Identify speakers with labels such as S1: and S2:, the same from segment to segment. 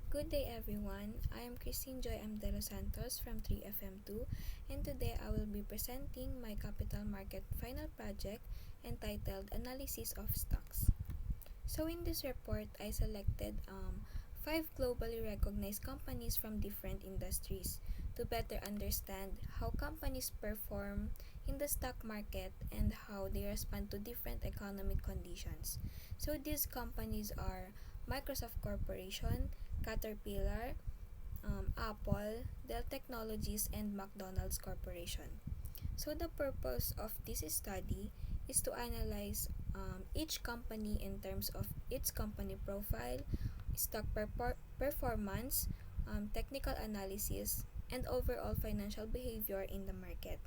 S1: Good day everyone. I am Christine Joy M. De Los Santos from 3FM2 and today I will be presenting my capital market final project entitled Analysis of Stocks. So in this report, I selected 5 globally recognized companies from different industries to better understand how companies perform in the stock market and how they respond to different economic conditions. So these companies are Microsoft Corporation, Caterpillar, Apple, Dell Technologies, and McDonald's Corporation. So the purpose of this study is to analyze each company in terms of its company profile, stock performance, technical analysis, and overall financial behavior in the market.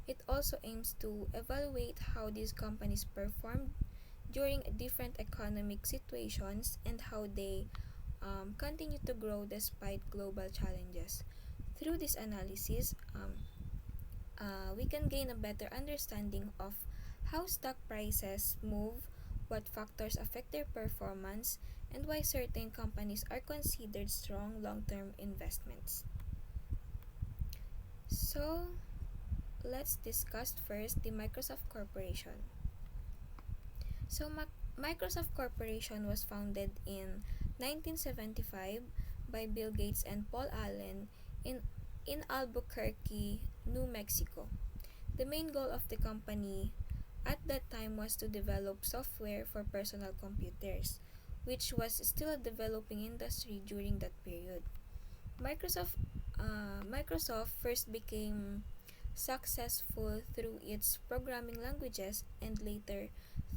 S1: It also aims to evaluate how these companies performed during different economic situations and how they continue to grow despite global challenges. Through this analysis, we can gain a better understanding of how stock prices move, what factors affect their performance, and why certain companies are considered strong long-term investments. So, let's discuss first the Microsoft Corporation. So, Microsoft Corporation was founded in 1975 by Bill Gates and Paul Allen in Albuquerque, New Mexico. The main goal of the company at that time was to develop software for personal computers, which was still a developing industry during that period. Microsoft Microsoft first became successful through its programming languages and later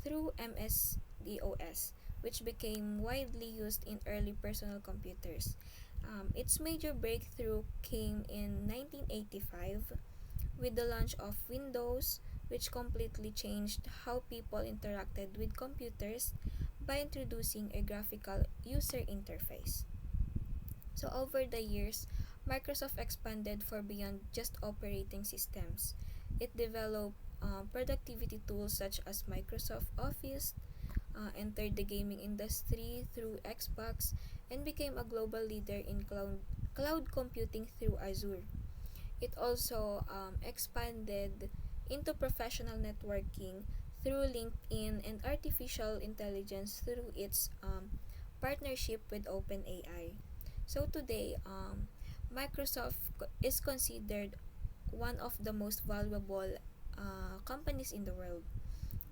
S1: through MS-DOS, which became widely used in early personal computers. Its major breakthrough came in 1985 with the launch of Windows, which completely changed how people interacted with computers by introducing a graphical user interface. So over the years, Microsoft expanded for beyond just operating systems. It developed productivity tools such as Microsoft Office, entered the gaming industry through Xbox, and became a global leader in cloud computing through Azure. It also expanded into professional networking through LinkedIn and artificial intelligence through its partnership with OpenAI. So today, Microsoft is considered one of the most valuable companies in the world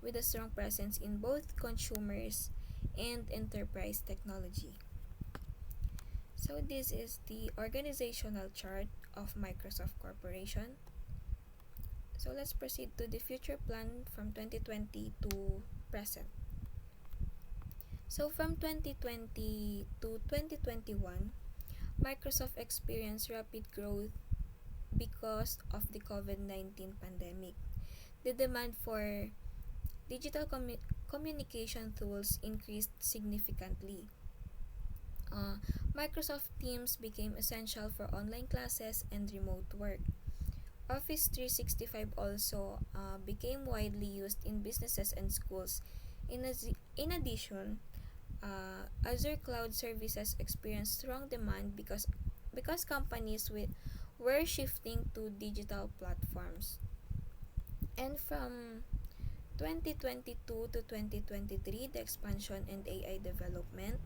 S1: with a strong presence in both consumers and enterprise technology. So this is the organizational chart of Microsoft Corporation. So let's proceed to the future plan from 2020 to present. So from 2020 to 2021, Microsoft experienced rapid growth because of the COVID-19 pandemic. The demand for digital communication tools increased significantly. Uh, Microsoft Teams became essential for online classes and remote work. Office 365 also became widely used in businesses and schools. In addition, Azure Cloud Services experienced strong demand because companies were shifting to digital platforms. And from 2022 to 2023, the expansion and AI development,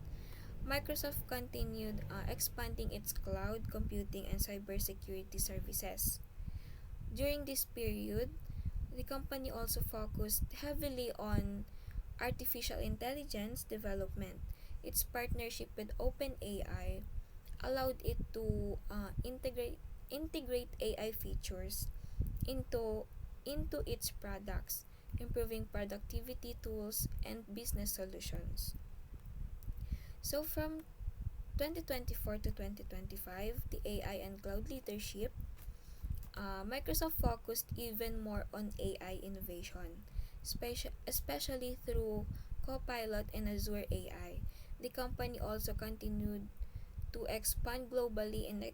S1: Microsoft continued expanding its cloud computing and cybersecurity services. During this period, the company also focused heavily on artificial intelligence development. Its partnership with OpenAI allowed it to integrate AI features into its products, improving productivity tools and business solutions. So from 2024 to 2025, the AI and cloud leadership, Microsoft focused even more on AI innovation, especially through Copilot and Azure AI. The company also continued to expand globally in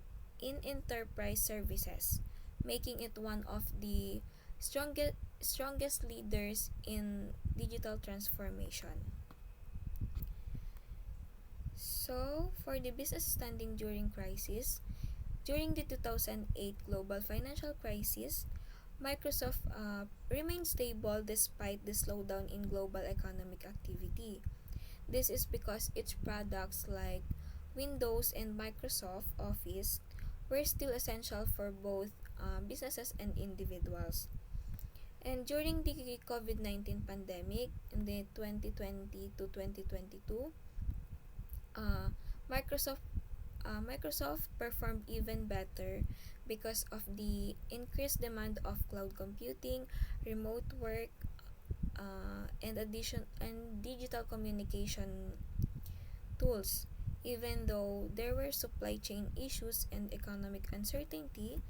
S1: enterprise services, making it one of the strongest leaders in digital transformation. So, for the business standing during crisis, during the 2008 global financial crisis, Microsoft remained stable despite the slowdown in global economic activity. This is because its products like Windows and Microsoft Office were still essential for both businesses and individuals. And during the COVID-19 pandemic in the 2020 to 2022, uh, Microsoft Microsoft performed even better because of the increased demand of cloud computing, remote work, and digital communication tools. Even though there were supply chain issues and economic uncertainty,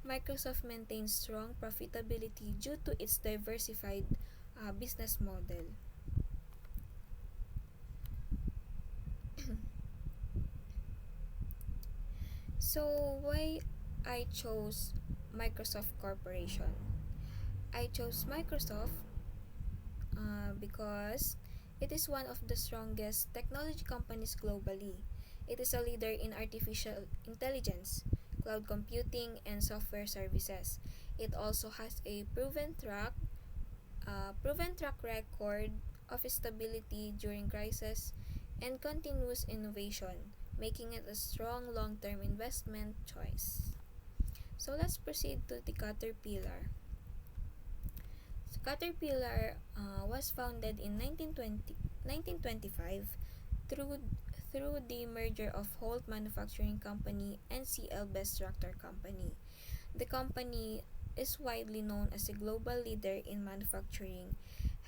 S1: Microsoft maintained strong profitability due to its diversified business model. So, why I chose Microsoft Corporation? I chose Microsoft because it is one of the strongest technology companies globally. It is a leader in artificial intelligence, cloud computing, and software services. It also has a proven track record of stability during crisis and continuous innovation, making it a strong long-term investment choice. So let's proceed to the Caterpillar. So Caterpillar was founded in 1925 through through the merger of Holt Manufacturing Company and CL Best Tractor Company. The company is widely known as a global leader in manufacturing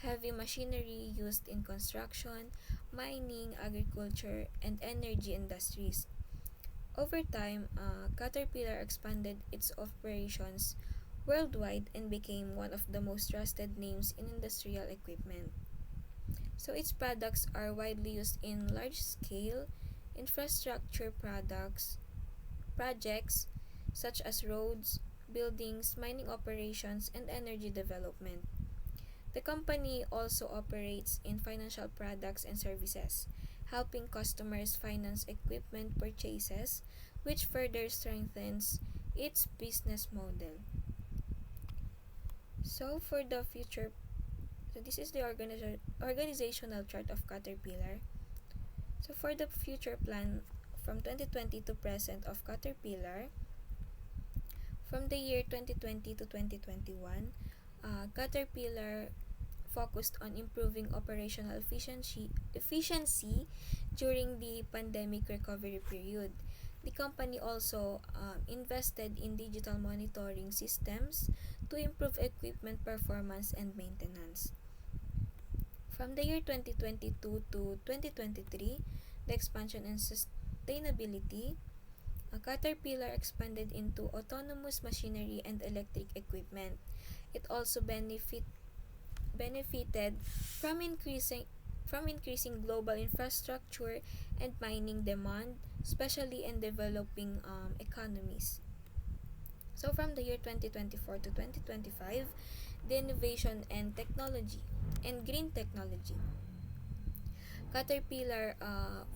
S1: heavy machinery used in construction, mining, agriculture, and energy industries. Over time, Caterpillar expanded its operations worldwide and became one of the most trusted names in industrial equipment. So its products are widely used in large-scale infrastructure projects such as roads, buildings, mining operations, and energy development. The company also operates in financial products and services, helping customers finance equipment purchases, which further strengthens its business model. So for the future, so this is the organizational chart of Caterpillar. So for the future plan from 2020 to present of Caterpillar, from the year 2020 to 2021, Caterpillar focused on improving operational efficiency during the pandemic recovery period. The company also invested in digital monitoring systems to improve equipment performance and maintenance. From the year 2022 to 2023, the expansion and sustainability, Caterpillar expanded into autonomous machinery and electric equipment. It also benefited from increasing global infrastructure and mining demand, especially in developing economies. So from the year 2024 to 2025, the innovation and green technology. Caterpillar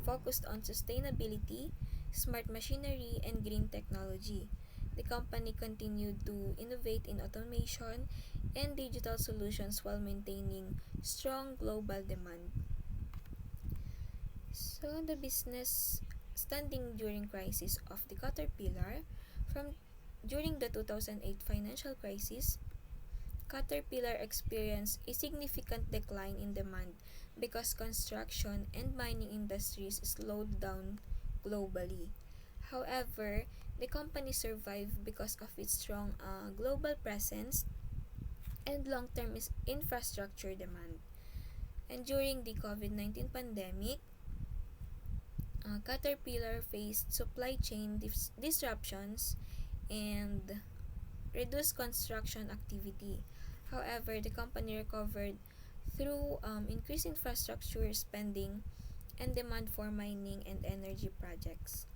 S1: focused on sustainability, smart machinery, and green technology. The company continued to innovate in automation and digital solutions while maintaining strong global demand. So, the business standing during crisis of the Caterpillar from during the 2008 financial crisis, Caterpillar experienced a significant decline in demand because construction and mining industries slowed down globally. However, the company survived because of its strong global presence and long-term infrastructure demand. And during the COVID-19 pandemic, Caterpillar faced supply chain disruptions and reduced construction activity. However, the company recovered through increased infrastructure spending and demand for mining and energy projects.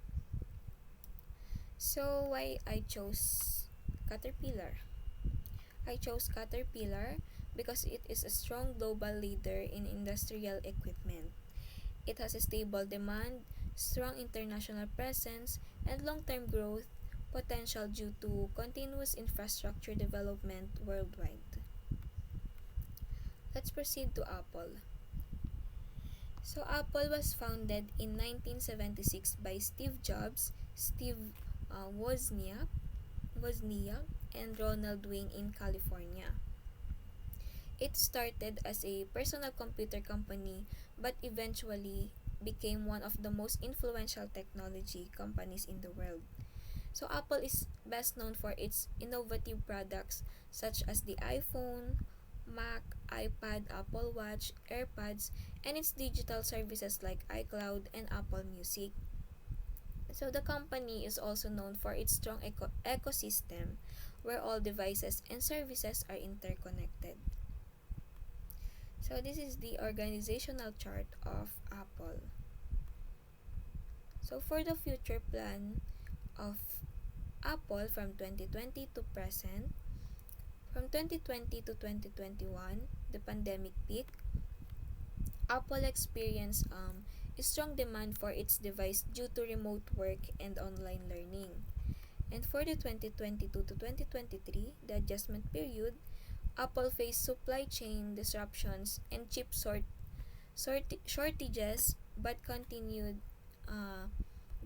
S1: So, why I chose Caterpillar? I chose Caterpillar because it is a strong global leader in industrial equipment. It has a stable demand, strong international presence, and long-term growth potential due to continuous infrastructure development worldwide. Let's proceed to Apple. So Apple was founded in 1976 by Steve Jobs, Steve Wozniak, and Ronald Wayne in California. It started as a personal computer company but eventually became one of the most influential technology companies in the world. So Apple is best known for its innovative products such as the iPhone, Mac, iPad, Apple Watch, AirPods, and its digital services like iCloud and Apple Music. So the company is also known for its strong ecosystem where all devices and services are interconnected. So this is the organizational chart of Apple. So for the future plan of Apple from 2020 to present, from 2020 to 2021, the pandemic peak, Apple experienced a strong demand for its device due to remote work and online learning. And for the 2022 to 2023, the adjustment period, Apple faced supply chain disruptions and shortages but continued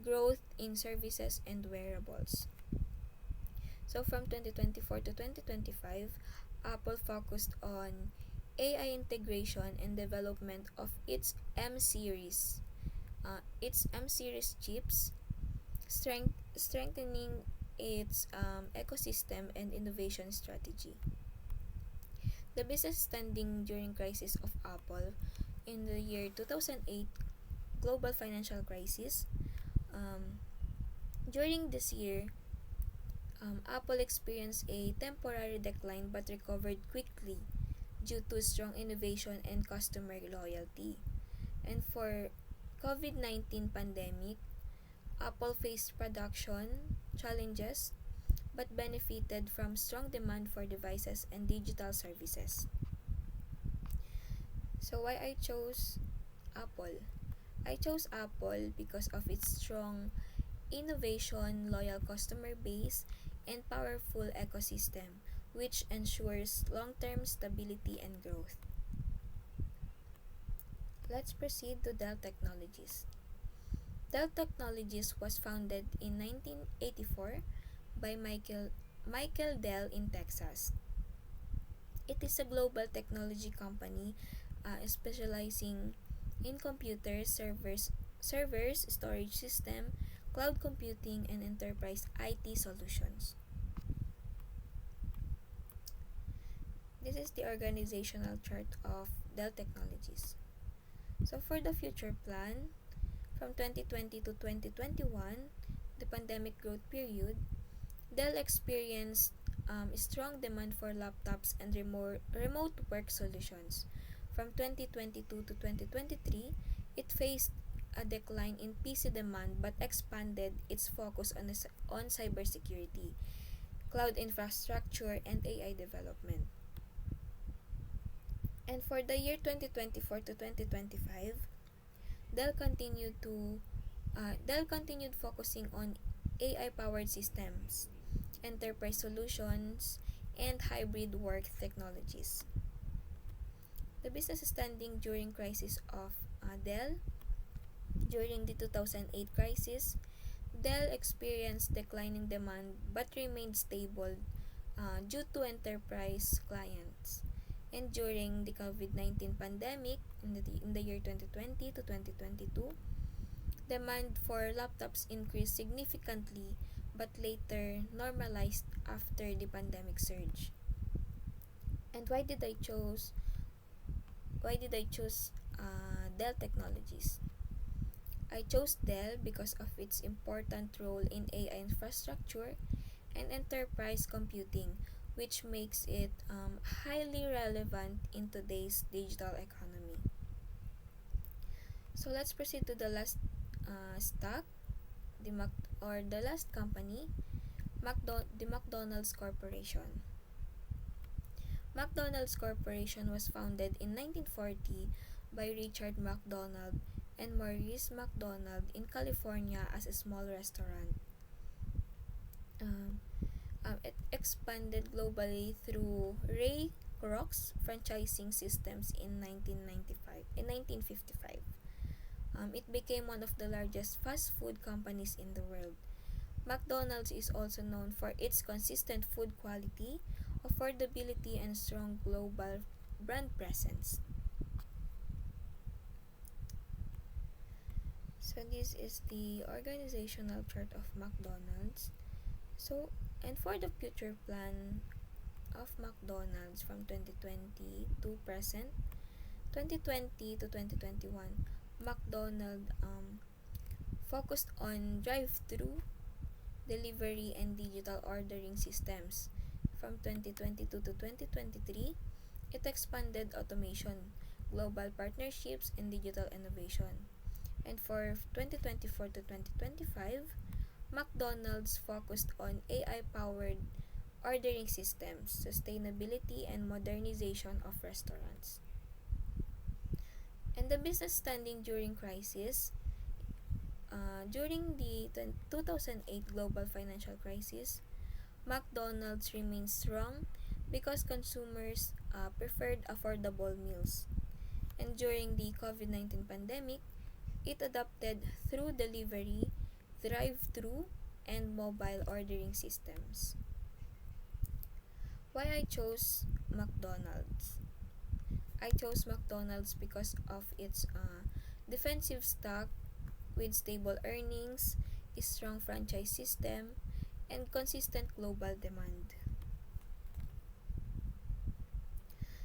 S1: growth in services and wearables. So from 2024 to 2025, Apple focused on AI integration and development of its M series chips, strengthening its ecosystem and innovation strategy. The business standing during crisis of Apple in the year 2008 global financial crisis. Um, During this year, Apple experienced a temporary decline but recovered quickly due to strong innovation and customer loyalty. And for COVID-19 pandemic, Apple faced production challenges but benefited from strong demand for devices and digital services. So why I chose Apple? I chose Apple because of its strong innovation, loyal customer base, and powerful ecosystem, which ensures long-term stability and growth. Let's proceed to Dell Technologies. Dell Technologies was founded in 1984 by Michael Dell in Texas. It is a global technology company specializing in computers, servers, storage system, cloud computing, and enterprise IT solutions. This is the organizational chart of Dell Technologies. So for the future plan, from 2020 to 2021, the pandemic growth period, Dell experienced strong demand for laptops and remote work solutions. From 2022 to 2023, it faced a decline in PC demand but expanded its focus on cybersecurity, cloud infrastructure, and AI development. And for the year 2024 to 2025, Dell continued to Dell continued focusing on AI-powered systems, enterprise solutions, and hybrid work technologies. The business standing during crisis of Dell. During the 2008 crisis, Dell experienced declining demand but remained stable due to enterprise clients. And during the COVID-19 pandemic in the year 2020 to 2022, demand for laptops increased significantly but later normalized after the pandemic surge. And why did I choose Dell Technologies? I chose Dell because of its important role in AI infrastructure and enterprise computing, which makes it highly relevant in today's digital economy. So let's proceed to the last stock, the last company, the McDonald's Corporation. McDonald's Corporation was founded in 1940 by Richard McDonald and Maurice McDonald in California as a small restaurant. Um, it expanded globally through Ray Kroc's franchising systems in 1955. It became one of the largest fast food companies in the world. McDonald's is also known for its consistent food quality, affordability, and strong global brand presence. So this is the organizational chart of McDonald's. So, and for the future plan of McDonald's from 2020 to present, 2020 to 2021, McDonald focused on drive-through, delivery, and digital ordering systems. From 2022 to 2023, it expanded automation, global partnerships, and digital innovation. And for 2024 to 2025, McDonald's focused on AI-powered ordering systems, sustainability, and modernization of restaurants. And the business standing during crisis. During the 2008 global financial crisis, McDonald's remained strong because consumers preferred affordable meals. And during the COVID-19 pandemic, it adopted through delivery, drive-through, and mobile ordering systems. Why I chose McDonald's? I chose McDonald's because of its defensive stock with stable earnings, a strong franchise system, and consistent global demand.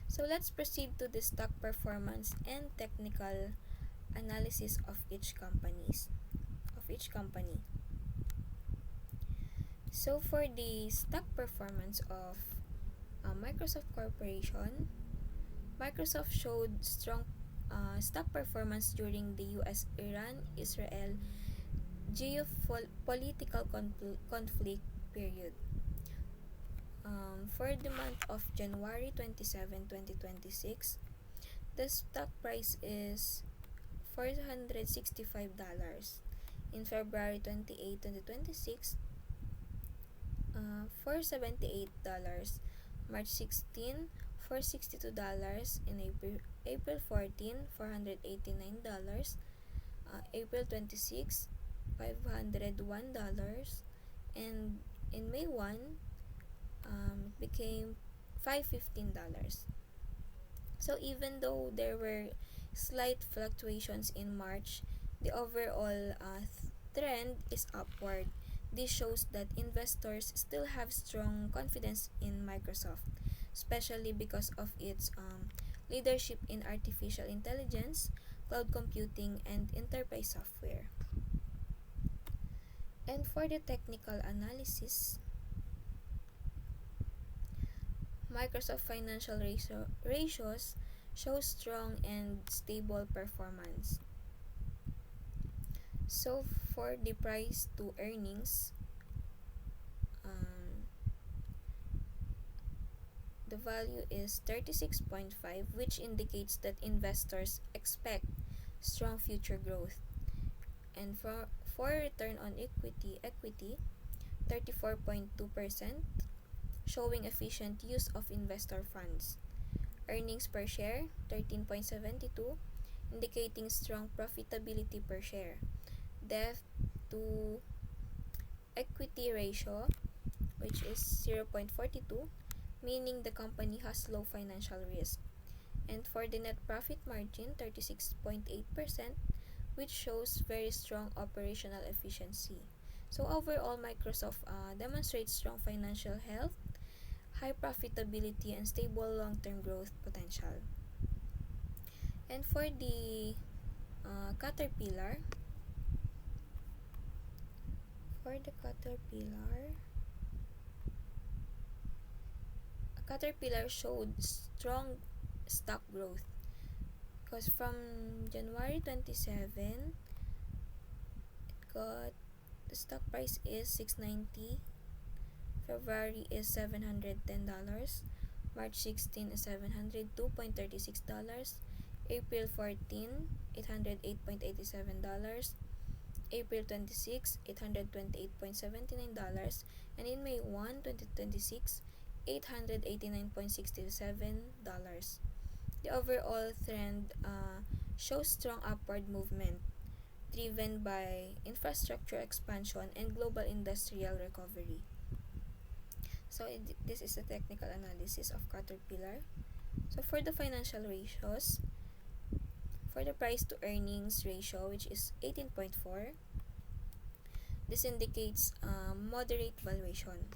S1: So let's proceed to the stock performance and technical analysis of each company. So for the stock performance of Microsoft Corporation, Microsoft showed strong stock performance during the US-Iran-Israel geopolitical conflict period. For the month of January 27, 2026, the stock price is $465. In February 28, 2026, $478. March 16, $462. In April 14, $489. April 26, $501. And in May 1, it became $515. So even though there were slight fluctuations in March, the overall trend is upward. This shows that investors still have strong confidence in Microsoft, especially because of its leadership in artificial intelligence, cloud computing, and enterprise software. And for the technical analysis, Microsoft financial ratios show strong and stable performance. So for the price to earnings, the value is 36.5, which indicates that investors expect strong future growth. And for return on equity 34.2%, showing efficient use of investor funds. Earnings per share 13.72, indicating strong profitability per share. Debt to equity ratio, which is 0.42, meaning the company has low financial risk. And for the net profit margin 36.8%, which shows very strong operational efficiency. So overall, Microsoft demonstrates strong financial health, high profitability, and stable long-term growth potential. And for the Caterpillar, Caterpillar showed strong stock growth because from January 27, the stock price is $690. February is $710. March 16 is $702.36. April 14, $808.87, April 26, $828.79, and in May 1, 2026, $889.67. The overall trend shows strong upward movement driven by infrastructure expansion and global industrial recovery. So this is the technical analysis of Caterpillar. So for the financial ratios, for the price to earnings ratio, which is 18.4, this indicates moderate valuation.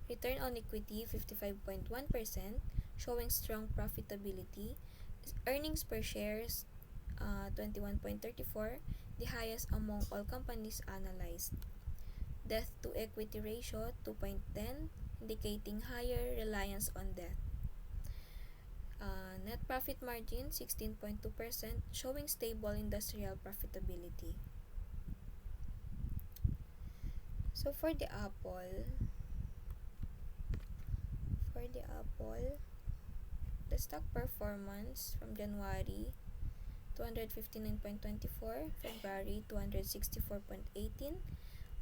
S1: Return on equity 55.1%, showing strong profitability. Earnings per shares 21.34, the highest among all companies analyzed. Debt to equity ratio 2.10, indicating higher reliance on debt. Net profit margin 16.2%, showing stable industrial profitability. So for the Apple, the stock performance from January 259.24, February 264.18,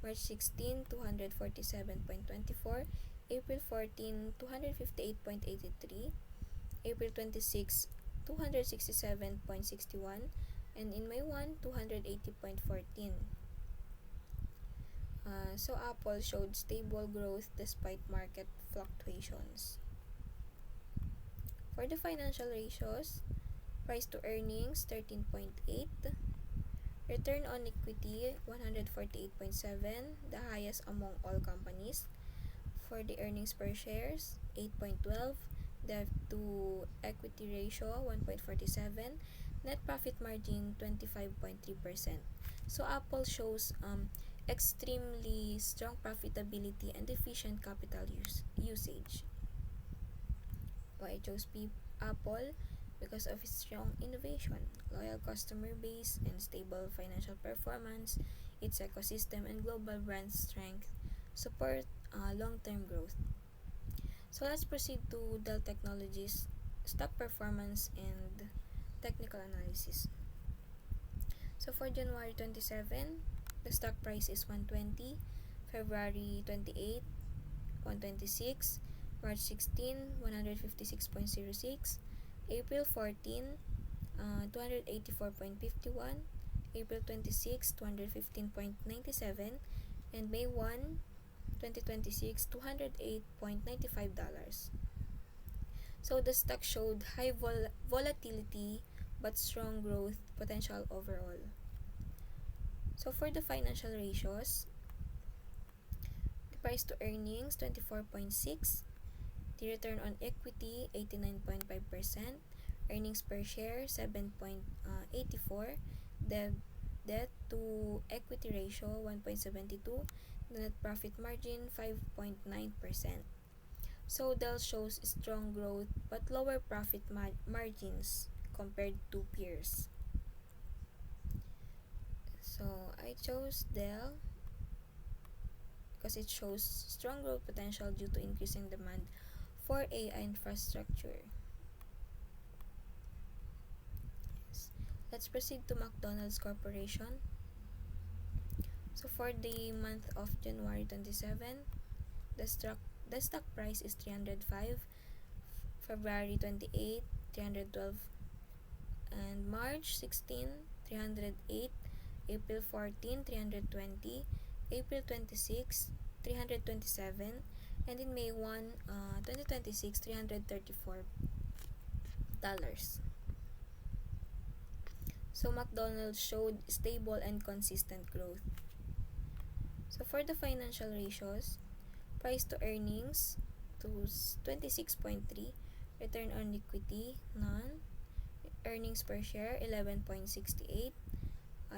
S1: March 16 247.24, April 14 258.83, April 26 267.61, and in May 1 280.14. So Apple showed stable growth despite market fluctuations. For the financial ratios, price to earnings 13.8, return on equity 148.7, the highest among all companies. For the earnings per shares 8.12, debt to equity ratio 1.47, net profit margin 25.3%. So Apple shows extremely strong profitability and efficient capital usage. Why I chose Apple? Because of its strong innovation, loyal customer base, and stable financial performance. Its ecosystem and global brand strength support long-term growth. So let's proceed to Dell Technologies stock performance and technical analysis. So for January 27, the stock price is 120, February 28, 126, March 16, 156.06, April 14, 284.51, April 26, 215.97, and May 1, 2026, $208.95. So the stock showed high volatility but strong growth potential overall. So for the financial ratios, the price to earnings 24.6, the return on equity 89.5%, earnings per share 7.84, debt to equity ratio 1.72, the net profit margin 5.9%. So Dell shows strong growth but lower profit margins compared to peers. So I chose Dell because it shows strong growth potential due to increasing demand for AI infrastructure. Yes. Let's proceed to McDonald's Corporation. So for the month of January 27, the stock price is 305, February 28, 312, and March 16, 308, April 14, 320, April 26, 327, and in May 1, 2026, $334. So McDonald's showed stable and consistent growth. So for the financial ratios, price to earnings to 26.3, return on equity none, earnings per share 11.68,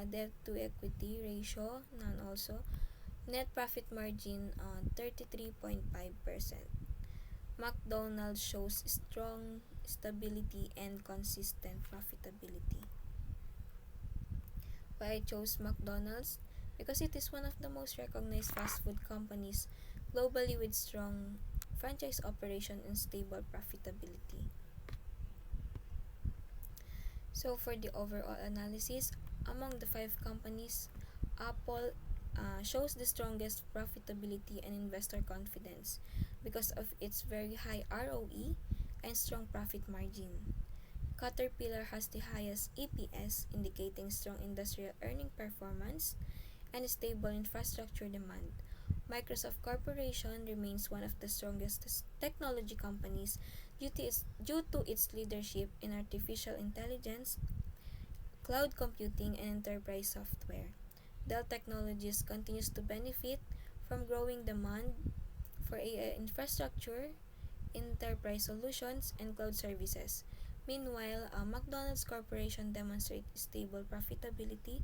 S1: debt to equity ratio none also, net profit margin 33.5%. McDonald's shows strong stability and consistent profitability. Why I chose McDonald's? Because it is one of the most recognized fast food companies globally with strong franchise operation and stable profitability. So for the overall analysis, among the five companies, Apple shows the strongest profitability and investor confidence because of its very high ROE and strong profit margin. Caterpillar has the highest EPS, indicating strong industrial earning performance and stable infrastructure demand. Microsoft Corporation remains one of the strongest technology companies due to its leadership in artificial intelligence, cloud computing, and enterprise software. Dell Technologies continues to benefit from growing demand for AI infrastructure, enterprise solutions, and cloud services. Meanwhile, McDonald's Corporation demonstrates stable profitability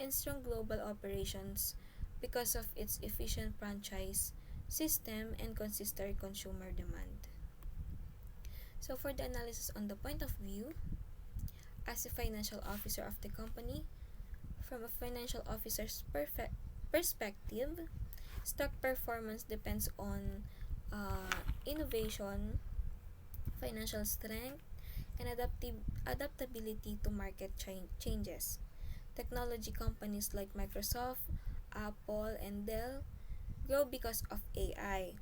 S1: and strong global operations because of its efficient franchise system and consistent consumer demand. So for the analysis on the point of view, as a financial officer of the company, from a financial officer's perspective, stock performance depends on innovation, financial strength, and adaptability to market changes. Technology companies like Microsoft, Apple, and Dell grow because of AI,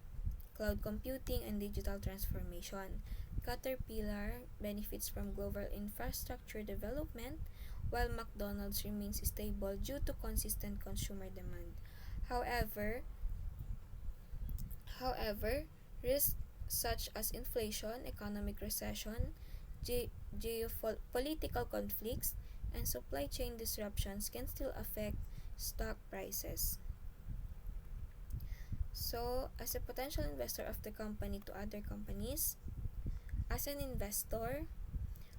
S1: cloud computing, and digital transformation. Caterpillar benefits from global infrastructure development, while McDonald's remains stable due to consistent consumer demand. However, However, risks such as inflation, economic recession, geopolitical conflicts, and supply chain disruptions can still affect stock prices. So, as a potential investor of the company to other companies, as an investor,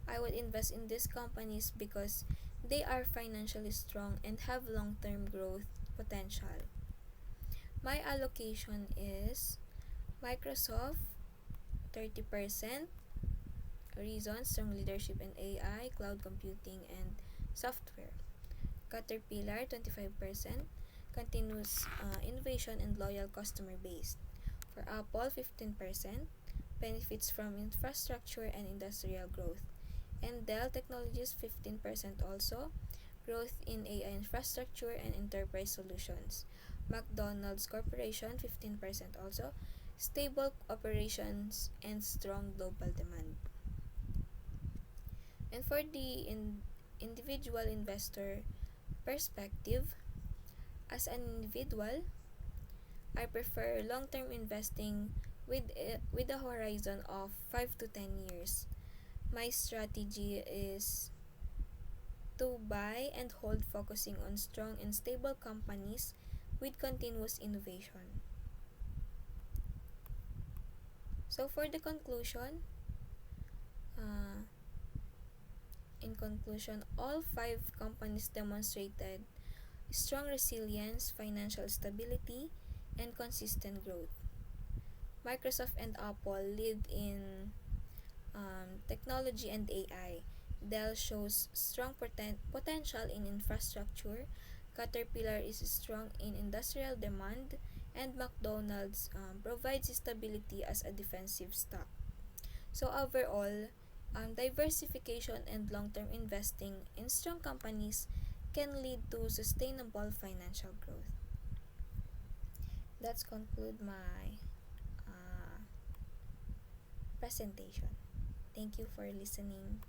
S1: I would invest in these companies because they are financially strong and have long-term growth potential. My allocation is Microsoft 30%, reason strong leadership in AI, cloud computing, and software. Caterpillar 25%, continuous innovation and loyal customer base. For Apple 15%, benefits from infrastructure and industrial growth. And Dell Technologies 15% also, growth in AI infrastructure and enterprise solutions. McDonald's Corporation 15% also, stable operations and strong global demand. And for the individual investor perspective, as an individual, I prefer long-term investing with a horizon of 5 to 10 years. My strategy is to buy and hold, focusing on strong and stable companies with continuous innovation. So for the conclusion, uh, in conclusion, all five companies demonstrated strong resilience, financial stability, and consistent growth. Microsoft and Apple lead in technology and AI. Dell shows strong potential in infrastructure. Caterpillar is strong in industrial demand, and McDonald's provides stability as a defensive stock. So overall, diversification and long-term investing in strong companies can lead to sustainable financial growth. That's conclude my presentation. Thank you for listening.